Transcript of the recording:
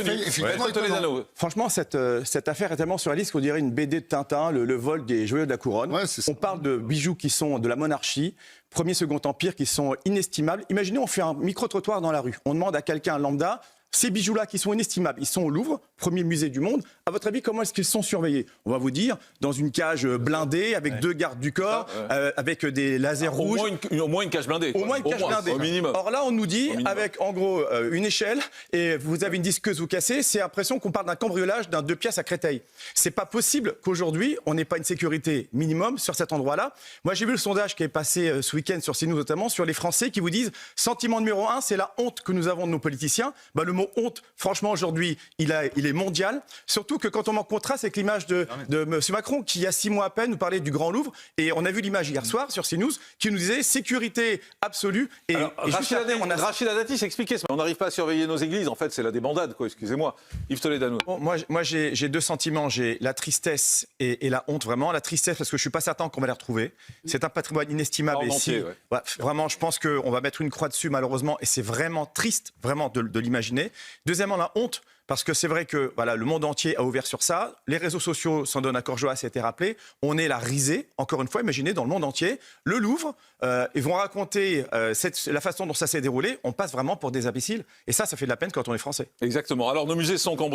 effectivement étonnant. Franchement, cette affaire est tellement surréaliste qu'on dirait une BD de Tintin, le vol des joyaux de la couronne. Ouais, on parle de bijoux qui sont de la monarchie, Premier, Second Empire, qui sont inestimables. Imaginez, on fait un micro-trottoir dans la rue. On demande à quelqu'un lambda, ces bijoux-là qui sont inestimables, ils sont au Louvre, premier musée du monde. À votre avis, comment est-ce qu'ils sont surveillés? On va vous dire, dans une cage blindée, avec 2 gardes du corps, avec des lasers rouges. Au moins une cage blindée. Au moins une cage blindée. Au minimum. Or là, on nous dit, avec en gros une échelle, et vous avez une disqueuse vous cassez, c'est l'impression qu'on parle d'un cambriolage d'un 2 pièces à Créteil. C'est pas possible qu'aujourd'hui, on n'ait pas une sécurité minimum sur cet endroit-là. Moi, j'ai vu le sondage qui est passé ce week-end sur CNews, notamment sur les Français qui vous disent, sentiment numéro 1, c'est la honte que nous avons de nos politiciens. Le mot honte, franchement, aujourd'hui, il est mondial. Surtout que quand on en contraste avec l'image de M. Macron, qui, il y a 6 mois à peine, nous parlait du Grand Louvre. Et on a vu l'image hier soir sur CNews, qui nous disait sécurité absolue. Rachida Dati s'expliquait, on n'arrive pas à surveiller nos églises. En fait, c'est la débandade, quoi. Excusez-moi. Yves Toledano. Bon, moi j'ai 2 sentiments. J'ai la tristesse et la honte, vraiment. La tristesse, parce que je ne suis pas certain qu'on va les retrouver. C'est un patrimoine inestimable. Vraiment, je pense qu'on va mettre une croix dessus, malheureusement. Et c'est vraiment triste, vraiment, de l'imaginer. Deuxièmement, la honte, parce que c'est vrai que le monde entier a ouvert sur ça. Les réseaux sociaux s'en donnent à cœur joie, ça a été rappelé. On est la risée, encore une fois, imaginez, dans le monde entier. Le Louvre, ils vont raconter la façon dont ça s'est déroulé. On passe vraiment pour des imbéciles. Et ça fait de la peine quand on est français. Exactement. Alors, nos musées sont cambriolés.